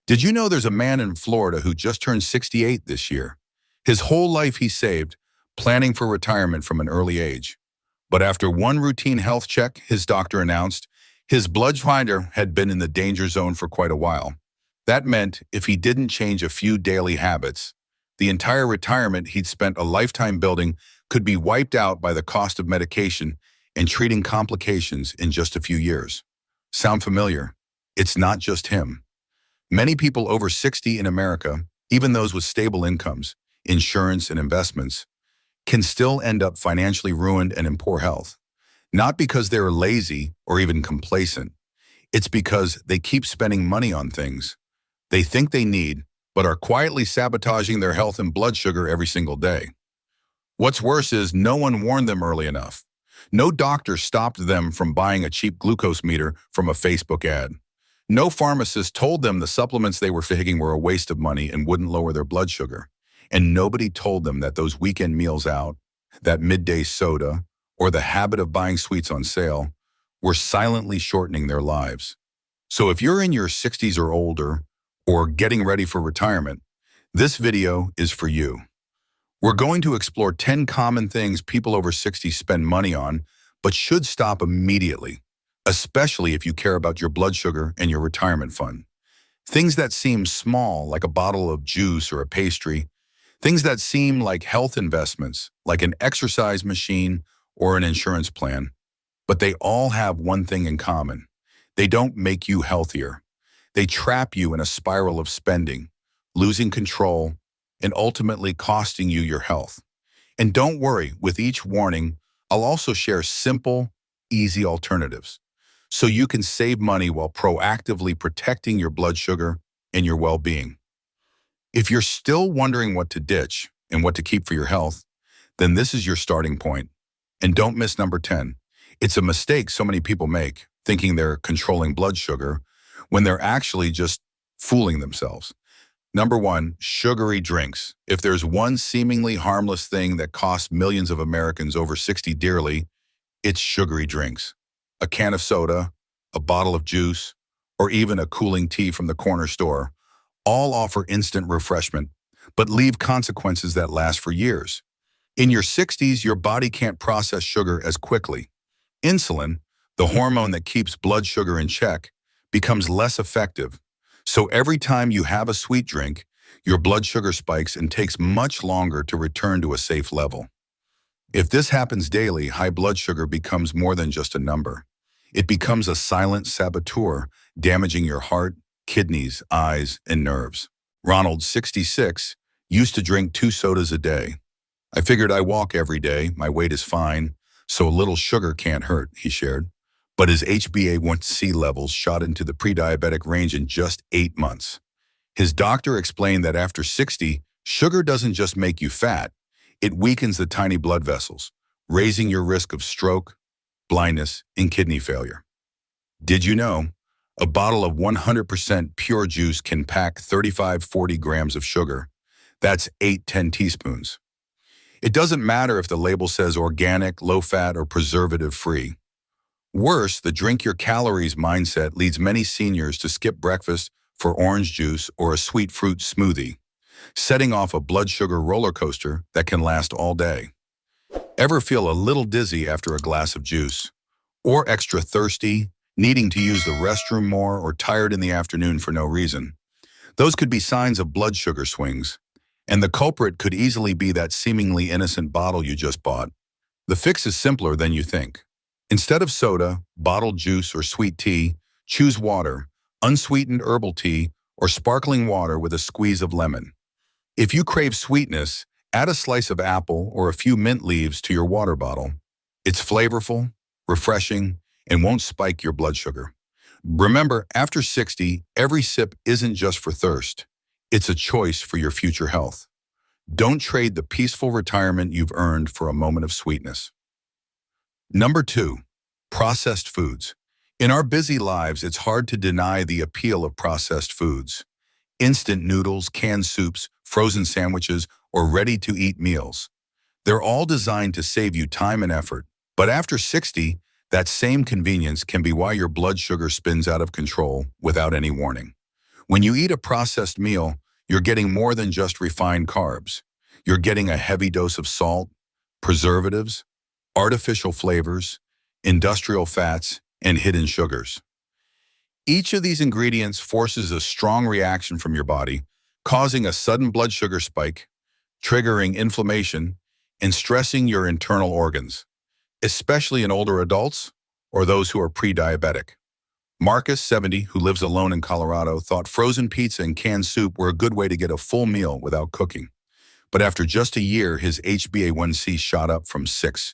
Did you know there's a man in Florida who just turned 68 this year? His whole life he saved, planning for retirement from an early age. But after one routine health check, his doctor announced his blood finder had been in the danger zone for quite a while. That meant if he didn't change a few daily habits, the entire retirement he'd spent a lifetime building could be wiped out by the cost of medication and treating complications in just a few years. Sound familiar? It's not just him. Many people over 60 in America, even those with stable incomes, insurance and investments, can still end up financially ruined and in poor health. Not because they're lazy or even complacent. It's because they keep spending money on things they think they need, but are quietly sabotaging their health and blood sugar every single day. What's worse is no one warned them early enough. No doctor stopped them from buying a cheap glucose meter from a Facebook ad. No pharmacist told them the supplements they were taking were a waste of money and wouldn't lower their blood sugar. And nobody told them that those weekend meals out, that midday soda, or the habit of buying sweets on sale were silently shortening their lives. So if you're in your 60s or older, or getting ready for retirement, this video is for you. We're going to explore 10 common things people over 60 spend money on, but should stop immediately, especially if you care about your blood sugar and your retirement fund. Things that seem small, like a bottle of juice or a pastry. Things that seem like health investments, like an exercise machine or an insurance plan. But they all have one thing in common. They don't make you healthier. They trap you in a spiral of spending, losing control, and ultimately costing you your health. And don't worry, with each warning, I'll also share simple, easy alternatives so you can save money while proactively protecting your blood sugar and your well-being. If you're still wondering what to ditch and what to keep for your health, then this is your starting point. And don't miss number 10. It's a mistake so many people make, thinking they're controlling blood sugar when they're actually just fooling themselves. Number 1, sugary drinks. If there's one seemingly harmless thing that costs millions of Americans over 60 dearly, it's sugary drinks. A can of soda, a bottle of juice, or even a cooling tea from the corner store, all offer instant refreshment, but leave consequences that last for years. In your 60s, your body can't process sugar as quickly. Insulin, the hormone that keeps blood sugar in check, becomes less effective. So every time you have a sweet drink, your blood sugar spikes and takes much longer to return to a safe level. If this happens daily, high blood sugar becomes more than just a number. It becomes a silent saboteur, damaging your heart, kidneys, eyes, and nerves. Ronald, 66, used to drink 2 sodas a day. I figured I walk every day, my weight is fine, so a little sugar can't hurt, he shared. But his HbA1c levels shot into the pre-diabetic range in just 8 months. His doctor explained that after 60, sugar doesn't just make you fat, it weakens the tiny blood vessels, raising your risk of stroke, blindness, and kidney failure. Did you know? A bottle of 100% pure juice can pack 35-40 grams of sugar. That's 8-10 teaspoons. It doesn't matter if the label says organic, low-fat, or preservative-free. Worse, the drink your calories mindset leads many seniors to skip breakfast for orange juice or a sweet fruit smoothie, setting off a blood sugar roller coaster that can last all day. Ever feel a little dizzy after a glass of juice? Or extra thirsty, needing to use the restroom more, or tired in the afternoon for no reason? Those could be signs of blood sugar swings, and the culprit could easily be that seemingly innocent bottle you just bought. The fix is simpler than you think. Instead of soda, bottled juice, or sweet tea, choose water, unsweetened herbal tea, or sparkling water with a squeeze of lemon. If you crave sweetness, add a slice of apple or a few mint leaves to your water bottle. It's flavorful, refreshing, and won't spike your blood sugar. Remember, after 60, every sip isn't just for thirst. It's a choice for your future health. Don't trade the peaceful retirement you've earned for a moment of sweetness. Number 2, processed foods. In our busy lives, it's hard to deny the appeal of processed foods. Instant noodles, canned soups, frozen sandwiches, or ready-to-eat meals. They're all designed to save you time and effort. But after 60, that same convenience can be why your blood sugar spins out of control without any warning. When you eat a processed meal, you're getting more than just refined carbs. You're getting a heavy dose of salt, preservatives, artificial flavors, industrial fats, and hidden sugars. Each of these ingredients forces a strong reaction from your body, causing a sudden blood sugar spike, triggering inflammation, and stressing your internal organs, especially in older adults or those who are pre-diabetic. Marcus, 70, who lives alone in Colorado, thought frozen pizza and canned soup were a good way to get a full meal without cooking. But after just a year, his HbA1c shot up from 6.2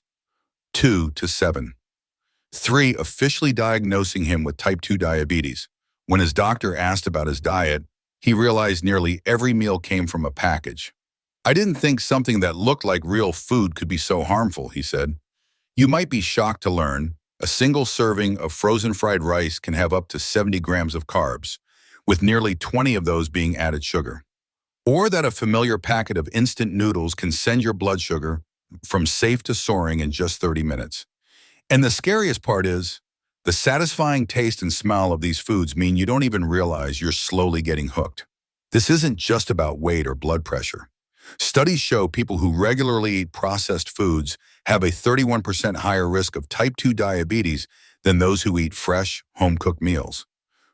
to 7.3, officially diagnosing him with type 2 diabetes. When his doctor asked about his diet, he realized nearly every meal came from a package. "I didn't think something that looked like real food could be so harmful," he said. "You might be shocked to learn a single serving of frozen fried rice can have up to 70 grams of carbs, with nearly 20 of those being added sugar. Or that a familiar packet of instant noodles can send your blood sugar from safe to soaring in just 30 minutes. And the scariest part is, the satisfying taste and smell of these foods mean you don't even realize you're slowly getting hooked. This isn't just about weight or blood pressure. Studies show people who regularly eat processed foods have a 31% higher risk of type 2 diabetes than those who eat fresh, home-cooked meals.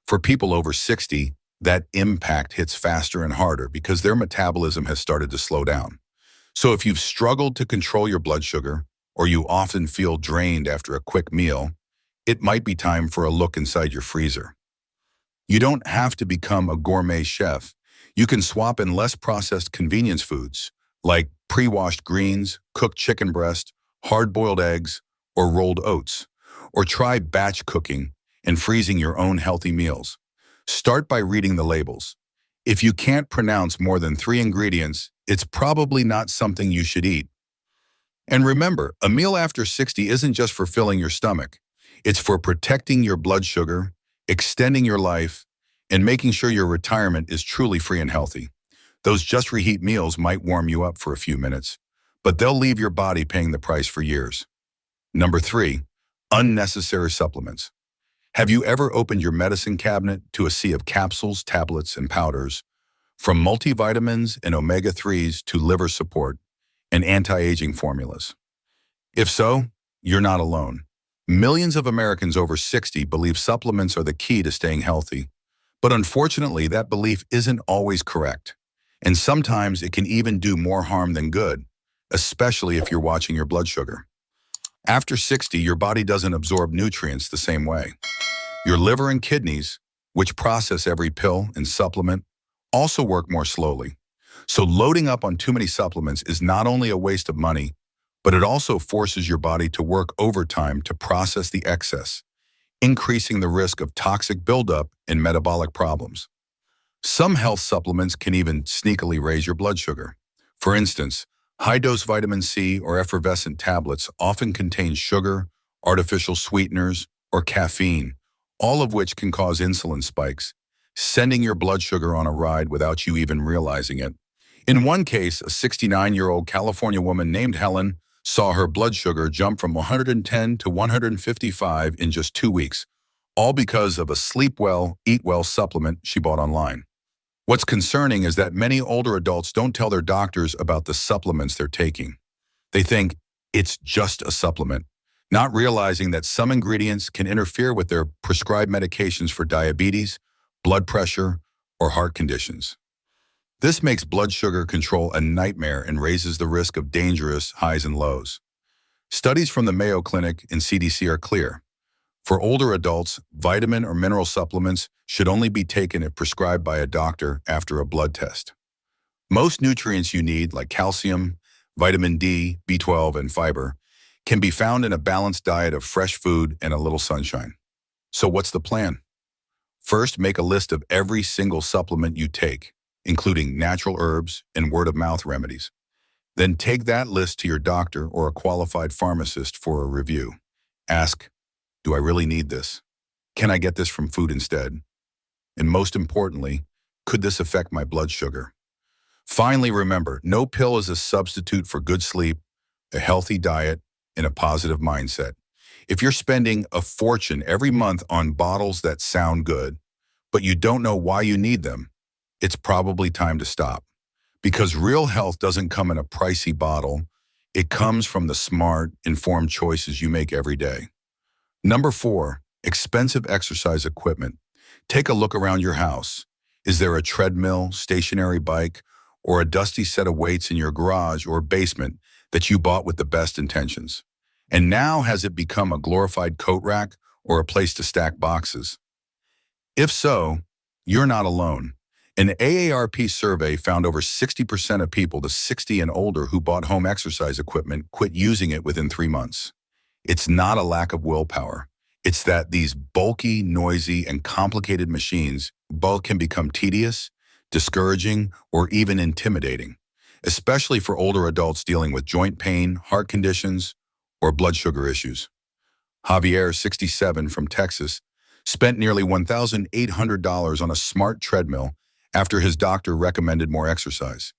For people over 60, that impact hits faster and harder because their metabolism has started to slow down. So if you've struggled to control your blood sugar, or you often feel drained after a quick meal, it might be time for a look inside your freezer. You don't have to become a gourmet chef. You can swap in less processed convenience foods, like pre-washed greens, cooked chicken breast, hard-boiled eggs, or rolled oats. Or try batch cooking and freezing your own healthy meals. Start by reading the labels. If you can't pronounce more than 3 ingredients, it's probably not something you should eat. And remember, a meal after 60 isn't just for filling your stomach. It's for protecting your blood sugar, extending your life, and making sure your retirement is truly free and healthy. Those just reheat meals might warm you up for a few minutes, but they'll leave your body paying the price for years. Number 3, unnecessary supplements. Have you ever opened your medicine cabinet to a sea of capsules, tablets, and powders, from multivitamins and omega-3s to liver support and anti-aging formulas? If so, you're not alone. Millions of Americans over 60 believe supplements are the key to staying healthy. But unfortunately, that belief isn't always correct. And sometimes it can even do more harm than good, especially if you're watching your blood sugar. After 60, your body doesn't absorb nutrients the same way. Your liver and kidneys, which process every pill and supplement, also work more slowly. So loading up on too many supplements is not only a waste of money, but it also forces your body to work overtime to process the excess, increasing the risk of toxic buildup and metabolic problems. Some health supplements can even sneakily raise your blood sugar. For instance, high-dose vitamin C or effervescent tablets often contain sugar, artificial sweeteners, or caffeine, all of which can cause insulin spikes, sending your blood sugar on a ride without you even realizing it. In one case, a 69-year-old California woman named Helen saw her blood sugar jump from 110 to 155 in just 2 weeks, all because of a Sleep Well, Eat Well supplement she bought online. What's concerning is that many older adults don't tell their doctors about the supplements they're taking. They think it's just a supplement, not realizing that some ingredients can interfere with their prescribed medications for diabetes, blood pressure, or heart conditions. This makes blood sugar control a nightmare and raises the risk of dangerous highs and lows. Studies from the Mayo Clinic and CDC are clear. For older adults, vitamin or mineral supplements should only be taken if prescribed by a doctor after a blood test. Most nutrients you need, like calcium, vitamin D, B12, and fiber, can be found in a balanced diet of fresh food and a little sunshine. So what's the plan? First, make a list of every single supplement you take, including natural herbs and word-of-mouth remedies. Then take that list to your doctor or a qualified pharmacist for a review. Ask, do I really need this? Can I get this from food instead? And most importantly, could this affect my blood sugar? Finally, remember, no pill is a substitute for good sleep, a healthy diet, and a positive mindset. If you're spending a fortune every month on bottles that sound good, but you don't know why you need them, it's probably time to stop. Because real health doesn't come in a pricey bottle, it comes from the smart, informed choices you make every day. Number 4, expensive exercise equipment. Take a look around your house. Is there a treadmill, stationary bike, or a dusty set of weights in your garage or basement that you bought with the best intentions? And now has it become a glorified coat rack or a place to stack boxes? If so, you're not alone. An AARP survey found over 60% of people to 60 and older who bought home exercise equipment quit using it within 3 months. It's not a lack of willpower. It's that these bulky, noisy, and complicated machines both can become tedious, discouraging, or even intimidating, especially for older adults dealing with joint pain, heart conditions, or blood sugar issues. Javier, 67, from Texas, spent nearly $1,800 on a smart treadmill after his doctor recommended more exercise.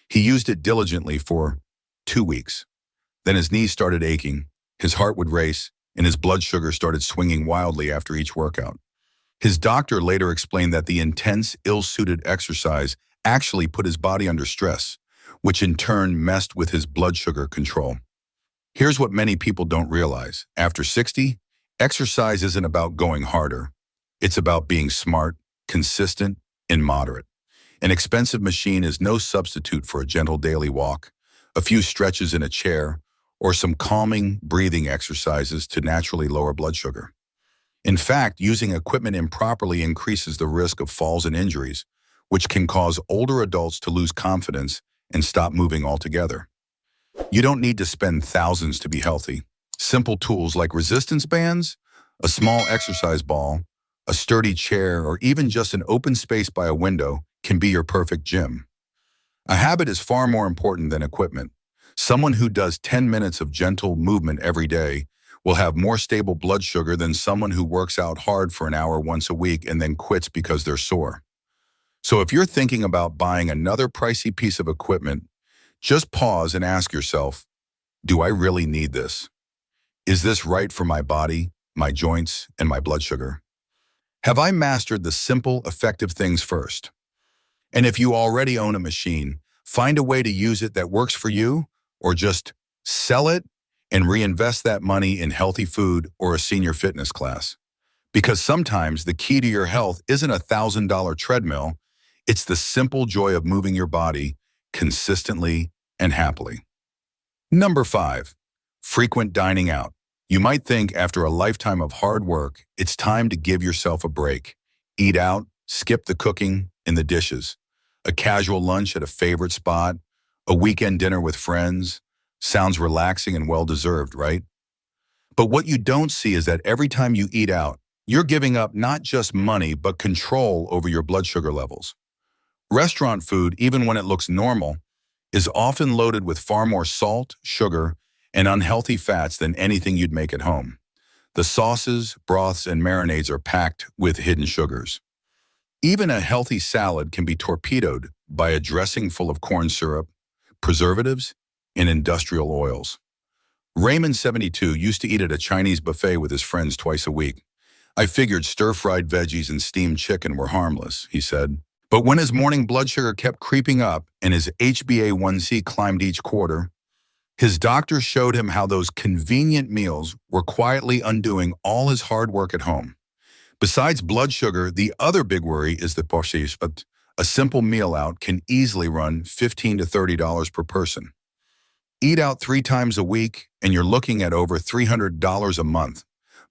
He used it diligently for 2 weeks. Then his knees started aching, his heart would race, and his blood sugar started swinging wildly after each workout. His doctor later explained that the intense, ill-suited exercise actually put his body under stress, which in turn messed with his blood sugar control. Here's what many people don't realize. After 60, exercise isn't about going harder. It's about being smart, consistent, and moderate. An expensive machine is no substitute for a gentle daily walk, a few stretches in a chair, or some calming breathing exercises to naturally lower blood sugar. In fact, using equipment improperly increases the risk of falls and injuries, which can cause older adults to lose confidence and stop moving altogether. You don't need to spend thousands to be healthy. Simple tools like resistance bands, a small exercise ball, a sturdy chair, or even just an open space by a window can be your perfect gym. A habit is far more important than equipment. Someone who does 10 minutes of gentle movement every day will have more stable blood sugar than someone who works out hard for an hour once a week and then quits because they're sore. So if you're thinking about buying another pricey piece of equipment, just pause and ask yourself, do I really need this? Is this right for my body, my joints, and my blood sugar? Have I mastered the simple, effective things first? And if you already own a machine, find a way to use it that works for you, or just sell it and reinvest that money in healthy food or a senior fitness class. Because sometimes the key to your health isn't a $1,000 treadmill, it's the simple joy of moving your body consistently and happily. Number 5, frequent dining out. You might think after a lifetime of hard work, it's time to give yourself a break. Eat out, skip the cooking and the dishes. A casual lunch at a favorite spot, a weekend dinner with friends. Sounds relaxing and well-deserved, right? But what you don't see is that every time you eat out, you're giving up not just money, but control over your blood sugar levels. Restaurant food, even when it looks normal, is often loaded with far more salt, sugar, and unhealthy fats than anything you'd make at home. The sauces, broths, and marinades are packed with hidden sugars. Even a healthy salad can be torpedoed by a dressing full of corn syrup, preservatives, and industrial oils. Raymond, 72, used to eat at a Chinese buffet with his friends twice a week. I figured stir-fried veggies and steamed chicken were harmless, he said. But when his morning blood sugar kept creeping up and his HbA1c climbed each quarter, his doctor showed him how those convenient meals were quietly undoing all his hard work at home. Besides blood sugar, the other big worry is the portions, but a simple meal out can easily run $15 to $30 per person. Eat out 3 times a week, and you're looking at over $300 a month.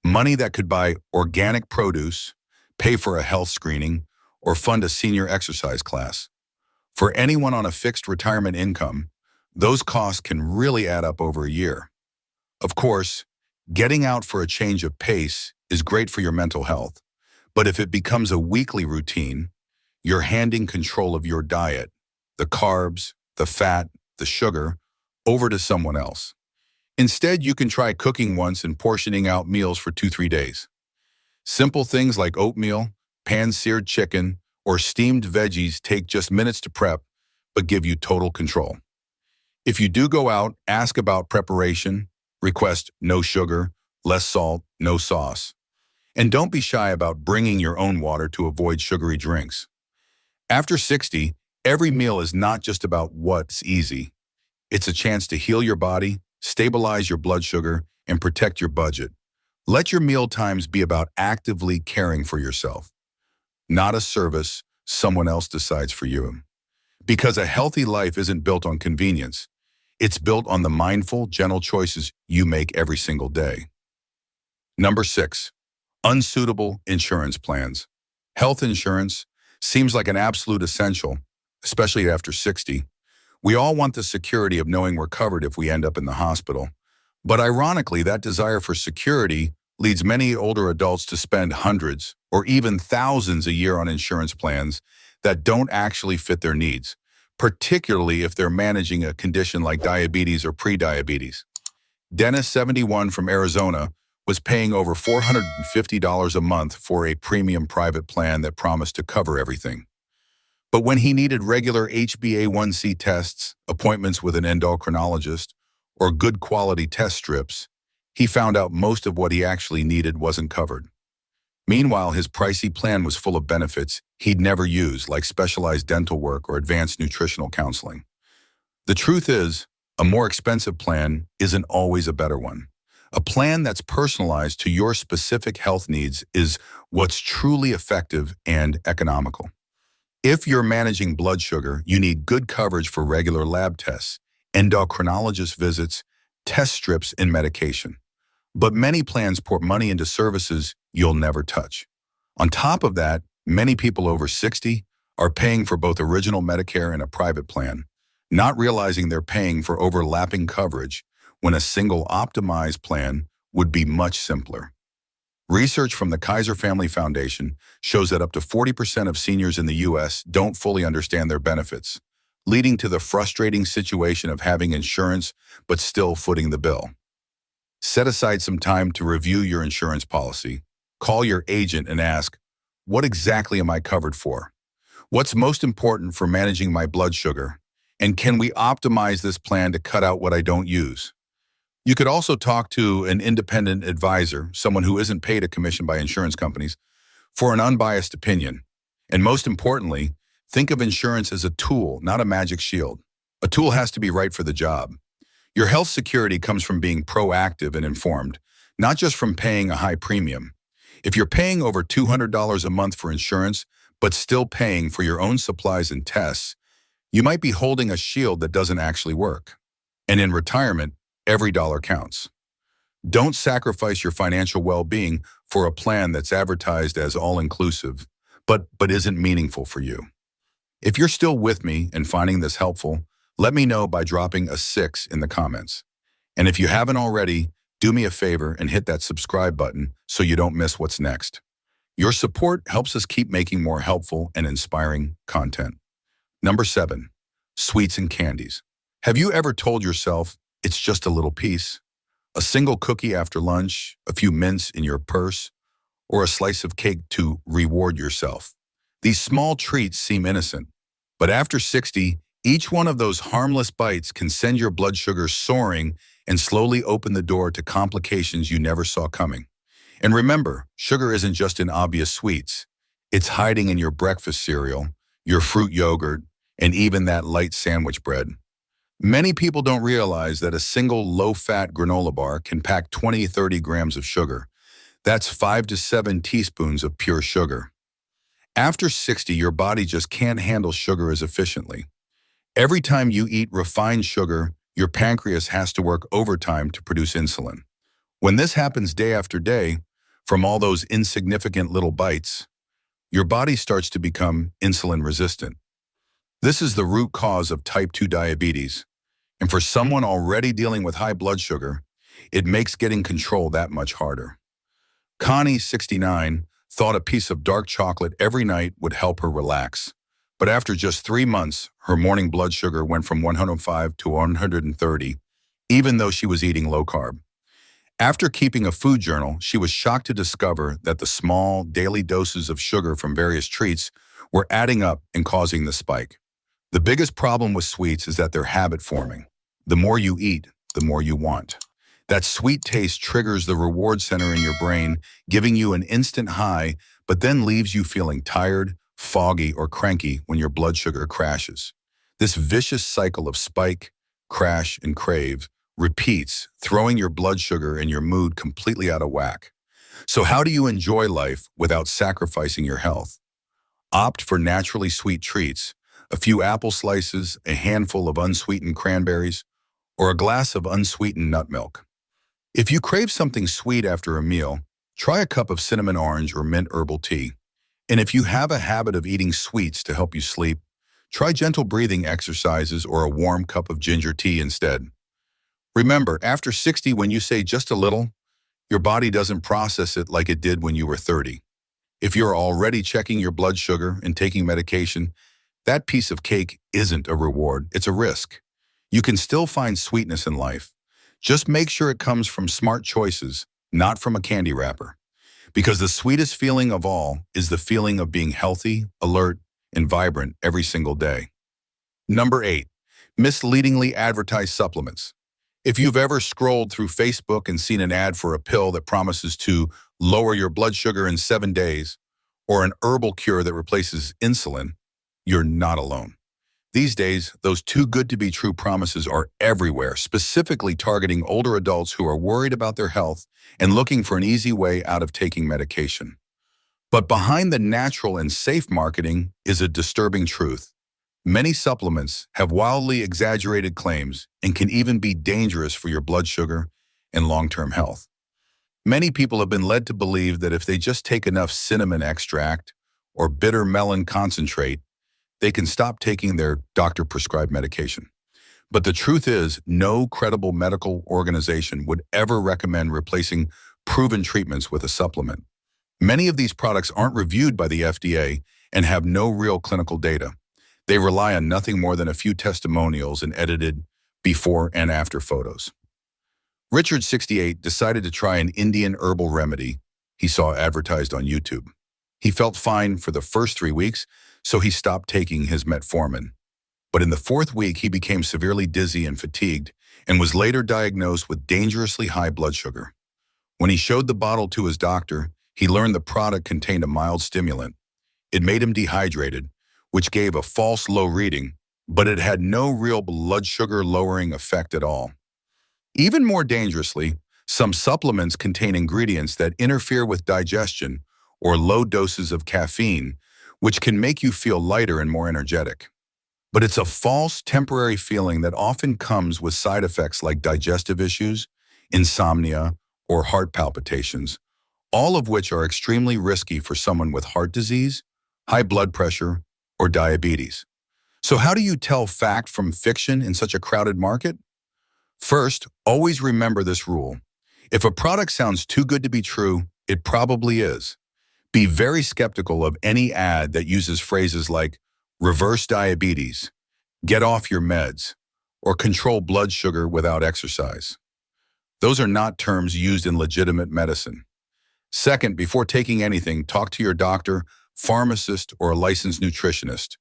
Money that could buy organic produce, pay for a health screening, or fund a senior exercise class. For anyone on a fixed retirement income, those costs can really add up over a year. Of course, getting out for a change of pace is great for your mental health, but if it becomes a weekly routine, you're handing control of your diet, the carbs, the fat, the sugar, over to someone else. Instead, you can try cooking once and portioning out meals for 2-3 days. Simple things like oatmeal, pan-seared chicken, or steamed veggies take just minutes to prep, but give you total control. If you do go out, ask about preparation, request no sugar, less salt, no sauce. And don't be shy about bringing your own water to avoid sugary drinks. After 60, every meal is not just about what's easy. It's a chance to heal your body, stabilize your blood sugar, and protect your budget. Let your meal times be about actively caring for yourself, not a service someone else decides for you. Because a healthy life isn't built on convenience. It's built on the mindful, gentle choices you make every single day. Number 6, unsuitable insurance plans. Health insurance seems like an absolute essential, especially after 60. We all want the security of knowing we're covered if we end up in the hospital. But ironically, that desire for security leads many older adults to spend hundreds or even thousands a year on insurance plans that don't actually fit their needs, particularly if they're managing a condition like diabetes or prediabetes. Dennis, 71, from Arizona, was paying over $450 a month for a premium private plan that promised to cover everything. But when he needed regular HbA1c tests, appointments with an endocrinologist, or good quality test strips, he found out most of what he actually needed wasn't covered. Meanwhile, his pricey plan was full of benefits he'd never use, like specialized dental work or advanced nutritional counseling. The truth is, a more expensive plan isn't always a better one. A plan that's personalized to your specific health needs is what's truly effective and economical. If you're managing blood sugar, you need good coverage for regular lab tests, endocrinologist visits, test strips, and medication. But many plans pour money into services you'll never touch. On top of that, many people over 60 are paying for both original Medicare and a private plan, not realizing they're paying for overlapping coverage when a single optimized plan would be much simpler. Research from the Kaiser Family Foundation shows that up to 40% of seniors in the U.S. don't fully understand their benefits, leading to the frustrating situation of having insurance but still footing the bill. Set aside some time to review your insurance policy. Call your agent and ask, what exactly am I covered for? What's most important for managing my blood sugar? And can we optimize this plan to cut out what I don't use? You could also talk to an independent advisor, someone who isn't paid a commission by insurance companies, for an unbiased opinion. And most importantly, think of insurance as a tool, not a magic shield. A tool has to be right for the job. Your health security comes from being proactive and informed, not just from paying a high premium. If you're paying over $200 a month for insurance, but still paying for your own supplies and tests, you might be holding a shield that doesn't actually work. And in retirement, every dollar counts. Don't sacrifice your financial well-being for a plan that's advertised as all-inclusive, but isn't meaningful for you. If you're still with me and finding this helpful, let me know by dropping a 6 in the comments. And if you haven't already, do me a favor and hit that subscribe button so you don't miss what's next. Your support helps us keep making more helpful and inspiring content. Number 7, sweets and candies. Have you ever told yourself, it's just a little piece? A single cookie after lunch, a few mints in your purse, or a slice of cake to reward yourself. These small treats seem innocent, but after 60, each one of those harmless bites can send your blood sugar soaring and slowly open the door to complications you never saw coming. And remember, sugar isn't just in obvious sweets. It's hiding in your breakfast cereal, your fruit yogurt, and even that light sandwich bread. Many people don't realize that a single low-fat granola bar can pack 20-30 grams of sugar. That's 5 to 7 teaspoons of pure sugar. After 60, your body just can't handle sugar as efficiently. Every time you eat refined sugar, your pancreas has to work overtime to produce insulin. When this happens day after day, from all those insignificant little bites, your body starts to become insulin resistant. This is the root cause of type 2 diabetes. And for someone already dealing with high blood sugar, it makes getting control that much harder. Connie, 69, thought a piece of dark chocolate every night would help her relax. But after just 3 months, her morning blood sugar went from 105 to 130, even though she was eating low carb. After keeping a food journal, she was shocked to discover that the small, daily doses of sugar from various treats were adding up and causing the spike. The biggest problem with sweets is that they're habit-forming. The more you eat, the more you want. That sweet taste triggers the reward center in your brain, giving you an instant high, but then leaves you feeling tired, foggy, or cranky when your blood sugar crashes. This vicious cycle of spike, crash, and crave repeats, throwing your blood sugar and your mood completely out of whack. So how do you enjoy life without sacrificing your health? Opt for naturally sweet treats, a few apple slices, a handful of unsweetened cranberries, or a glass of unsweetened nut milk. If you crave something sweet after a meal, try a cup of cinnamon orange or mint herbal tea. And if you have a habit of eating sweets to help you sleep, try gentle breathing exercises or a warm cup of ginger tea instead. Remember, after 60, when you say just a little, your body doesn't process it like it did when you were 30. If you're already checking your blood sugar and taking medication, that piece of cake isn't a reward, it's a risk. You can still find sweetness in life. Just make sure it comes from smart choices, not from a candy wrapper. Because the sweetest feeling of all is the feeling of being healthy, alert, and vibrant every single day. Number 8, misleadingly advertised supplements. If you've ever scrolled through Facebook and seen an ad for a pill that promises to lower your blood sugar in 7 days, or an herbal cure that replaces insulin, you're not alone. These days, those too good to be true promises are everywhere, specifically targeting older adults who are worried about their health and looking for an easy way out of taking medication. But behind the natural and safe marketing is a disturbing truth. Many supplements have wildly exaggerated claims and can even be dangerous for your blood sugar and long-term health. Many people have been led to believe that if they just take enough cinnamon extract or bitter melon concentrate, they can stop taking their doctor-prescribed medication. But the truth is, no credible medical organization would ever recommend replacing proven treatments with a supplement. Many of these products aren't reviewed by the FDA and have no real clinical data. They rely on nothing more than a few testimonials and edited before and after photos. Richard, 68, decided to try an Indian herbal remedy he saw advertised on YouTube. He felt fine for the first 3 weeks, so he stopped taking his metformin. But in the 4th week, he became severely dizzy and fatigued and was later diagnosed with dangerously high blood sugar. When he showed the bottle to his doctor, he learned the product contained a mild stimulant. It made him dehydrated, which gave a false low reading, but it had no real blood sugar lowering effect at all. Even more dangerously, some supplements contain ingredients that interfere with digestion or low doses of caffeine, which can make you feel lighter and more energetic. But it's a false, temporary feeling that often comes with side effects like digestive issues, insomnia, or heart palpitations, all of which are extremely risky for someone with heart disease, high blood pressure, or diabetes. So how do you tell fact from fiction in such a crowded market? First, always remember this rule. If a product sounds too good to be true, it probably is. Be very skeptical of any ad that uses phrases like reverse diabetes, get off your meds, or control blood sugar without exercise. Those are not terms used in legitimate medicine. Second, before taking anything, talk to your doctor, pharmacist, or a licensed nutritionist.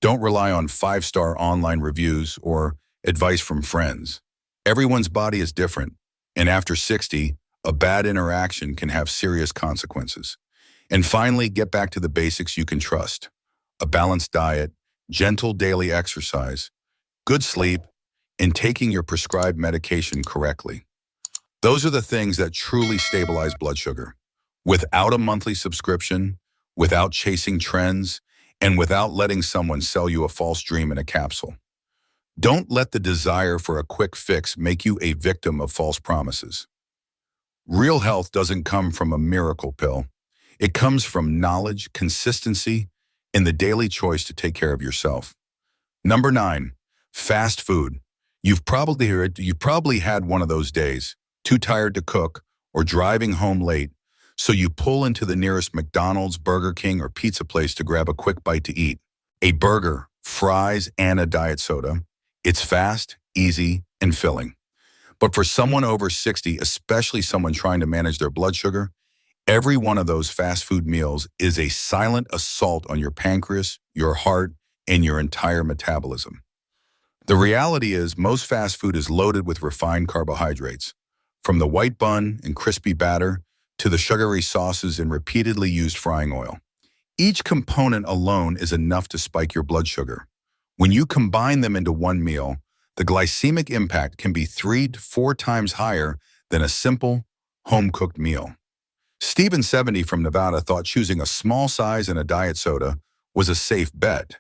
Don't rely on 5-star online reviews or advice from friends. Everyone's body is different, and after 60, a bad interaction can have serious consequences. And finally, get back to the basics you can trust. A balanced diet, gentle daily exercise, good sleep, and taking your prescribed medication correctly. Those are the things that truly stabilize blood sugar. Without a monthly subscription, without chasing trends, and without letting someone sell you a false dream in a capsule. Don't let the desire for a quick fix make you a victim of false promises. Real health doesn't come from a miracle pill. It comes from knowledge, consistency, and the daily choice to take care of yourself. Number 9, fast food. You've probably had one of those days, too tired to cook or driving home late, so you pull into the nearest McDonald's, Burger King, or pizza place to grab a quick bite to eat. A burger, fries, and a diet soda. It's fast, easy, and filling. But for someone over 60, especially someone trying to manage their blood sugar, every one of those fast food meals is a silent assault on your pancreas, your heart, and your entire metabolism. The reality is most fast food is loaded with refined carbohydrates, from the white bun and crispy batter to the sugary sauces and repeatedly used frying oil. Each component alone is enough to spike your blood sugar. When you combine them into one meal, the glycemic impact can be 3 to 4 times higher than a simple, home-cooked meal. Stephen, 70, from Nevada, thought choosing a small size and a diet soda was a safe bet.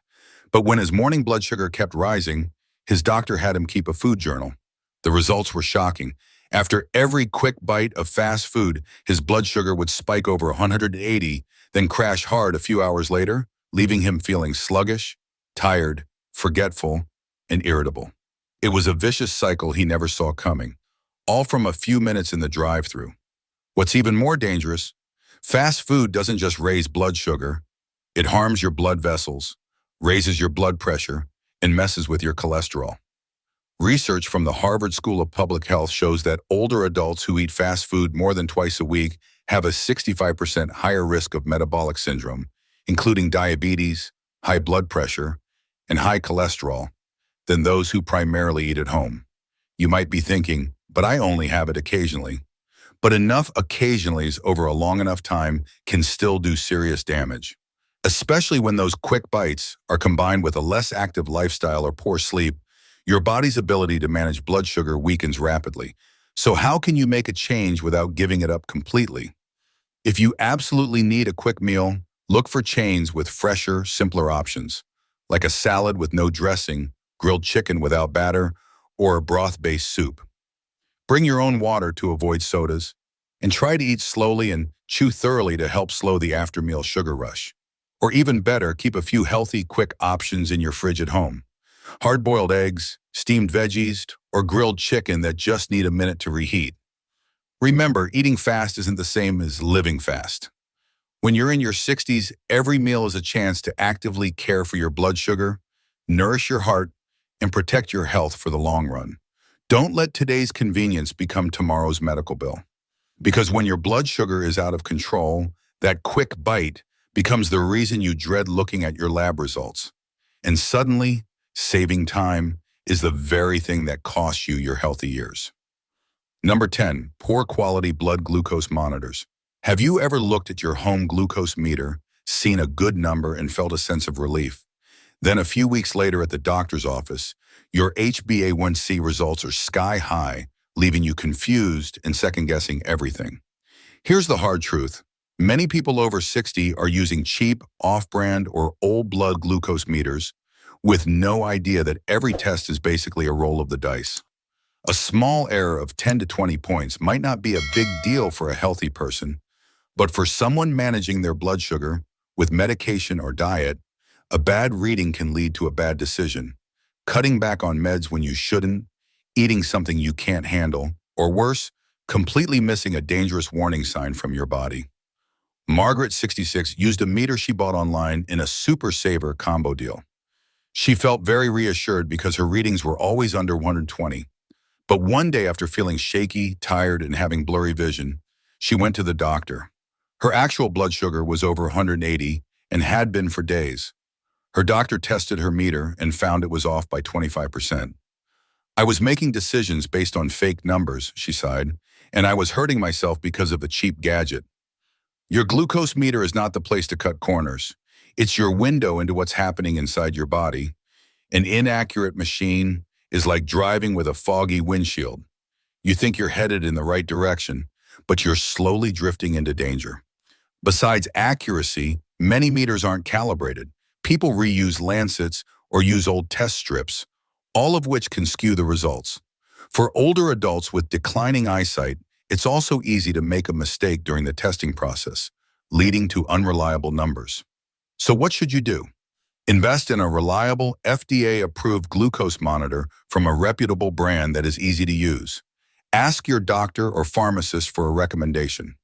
But when his morning blood sugar kept rising, his doctor had him keep a food journal. The results were shocking. After every quick bite of fast food, his blood sugar would spike over 180, then crash hard a few hours later, leaving him feeling sluggish, tired, forgetful, and irritable. It was a vicious cycle he never saw coming, all from a few minutes in the drive-thru. What's even more dangerous, fast food doesn't just raise blood sugar, it harms your blood vessels, raises your blood pressure, and messes with your cholesterol. Research from the Harvard School of Public Health shows that older adults who eat fast food more than twice a week have a 65% higher risk of metabolic syndrome, including diabetes, high blood pressure, and high cholesterol, than those who primarily eat at home. You might be thinking, but I only have it occasionally. But enough occasionallys over a long enough time can still do serious damage, especially when those quick bites are combined with a less active lifestyle or poor sleep. Your body's ability to manage blood sugar weakens rapidly. So how can you make a change without giving it up completely? If you absolutely need a quick meal, look for chains with fresher, simpler options, like a salad with no dressing, grilled chicken without batter, or a broth-based soup. Bring your own water to avoid sodas, and try to eat slowly and chew thoroughly to help slow the after-meal sugar rush. Or even better, keep a few healthy, quick options in your fridge at home. Hard-boiled eggs, steamed veggies, or grilled chicken that just need a minute to reheat. Remember, eating fast isn't the same as living fast. When you're in your 60s, every meal is a chance to actively care for your blood sugar, nourish your heart, and protect your health for the long run. Don't let today's convenience become tomorrow's medical bill. Because when your blood sugar is out of control, that quick bite becomes the reason you dread looking at your lab results. And suddenly, saving time is the very thing that costs you your healthy years. Number 10, poor quality blood glucose monitors. Have you ever looked at your home glucose meter, seen a good number, and felt a sense of relief? Then a few weeks later at the doctor's office, your HbA1c results are sky high, leaving you confused and second-guessing everything. Here's the hard truth. Many people over 60 are using cheap, off-brand, or old blood glucose meters with no idea that every test is basically a roll of the dice. A small error of 10 to 20 points might not be a big deal for a healthy person, but for someone managing their blood sugar with medication or diet, a bad reading can lead to a bad decision. Cutting back on meds when you shouldn't, eating something you can't handle, or worse, completely missing a dangerous warning sign from your body. Margaret, 66, used a meter she bought online in a Super Saver combo deal. She felt very reassured because her readings were always under 120. But one day, after feeling shaky, tired, and having blurry vision, she went to the doctor. Her actual blood sugar was over 180 and had been for days. Her doctor tested her meter and found it was off by 25%. I was making decisions based on fake numbers, she sighed, and I was hurting myself because of a cheap gadget. Your glucose meter is not the place to cut corners. It's your window into what's happening inside your body. An inaccurate machine is like driving with a foggy windshield. You think you're headed in the right direction, but you're slowly drifting into danger. Besides accuracy, many meters aren't calibrated. People reuse lancets or use old test strips, all of which can skew the results. For older adults with declining eyesight, it's also easy to make a mistake during the testing process, leading to unreliable numbers. So what should you do? Invest in a reliable, FDA-approved glucose monitor from a reputable brand that is easy to use. Ask your doctor or pharmacist for a recommendation.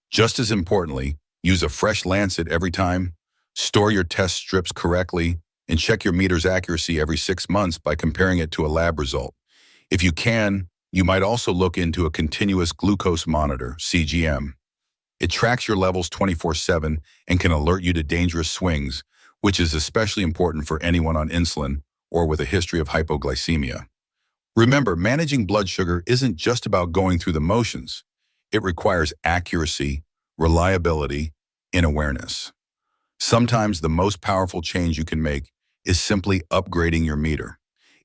Just as importantly, use a fresh lancet every time, store your test strips correctly, and check your meter's accuracy every 6 months by comparing it to a lab result. If you can, you might also look into a continuous glucose monitor, CGM. It tracks your levels 24/7 and can alert you to dangerous swings, which is especially important for anyone on insulin or with a history of hypoglycemia. Remember, managing blood sugar isn't just about going through the motions. It requires accuracy, reliability, and awareness. Sometimes the most powerful change you can make is simply upgrading your meter.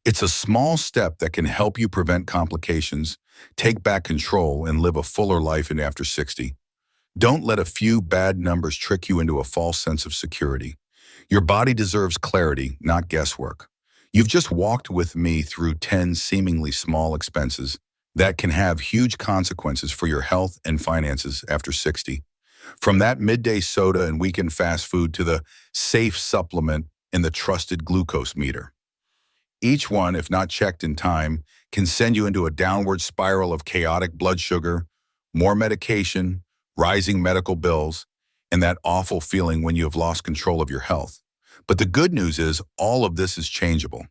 It's a small step that can help you prevent complications, take back control, and live a fuller life in after 60. Don't let a few bad numbers trick you into a false sense of security. Your body deserves clarity, not guesswork. You've just walked with me through 10 seemingly small expenses that can have huge consequences for your health and finances after 60. From that midday soda and weekend fast food to the safe supplement and the trusted glucose meter. Each one, if not checked in time, can send you into a downward spiral of chaotic blood sugar, more medication, rising medical bills, and that awful feeling when you have lost control of your health. But the good news is all of this is changeable.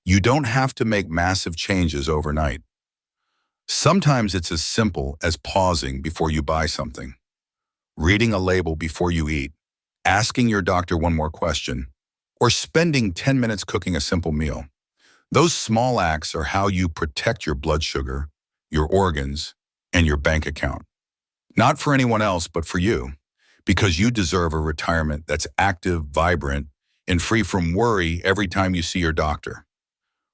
You don't have to make massive changes overnight. Sometimes it's as simple as pausing before you buy something, reading a label before you eat, asking your doctor one more question, or spending 10 minutes cooking a simple meal. Those small acts are how you protect your blood sugar, your organs, and your bank account. Not for anyone else, but for you, because you deserve a retirement that's active, vibrant, and free from worry every time you see your doctor.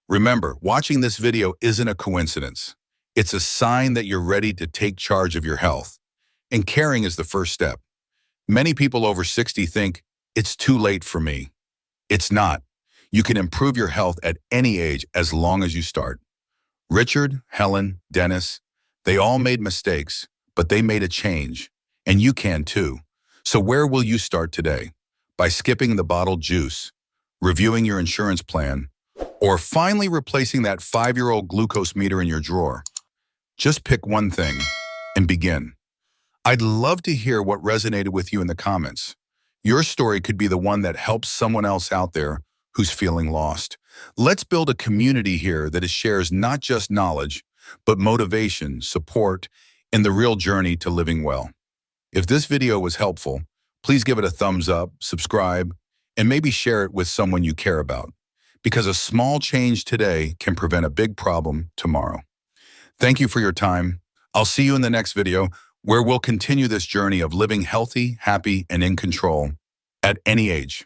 Remember, watching this video isn't a coincidence. It's a sign that you're ready to take charge of your health, and caring is the first step. Many people over 60 think, it's too late for me. It's not. You can improve your health at any age as long as you start. Richard, Helen, Dennis, they all made mistakes, but they made a change, and you can too. So where will you start today? By skipping the bottled juice, reviewing your insurance plan, or finally replacing that 5-year-old glucose meter in your drawer? Just pick one thing and begin. I'd love to hear what resonated with you in the comments. Your story could be the one that helps someone else out there who's feeling lost. Let's build a community here that shares not just knowledge, but motivation, support, and the real journey to living well. If this video was helpful, please give it a thumbs up, subscribe, and maybe share it with someone you care about, because a small change today can prevent a big problem tomorrow. Thank you for your time. I'll see you in the next video, where we'll continue this journey of living healthy, happy, and in control at any age.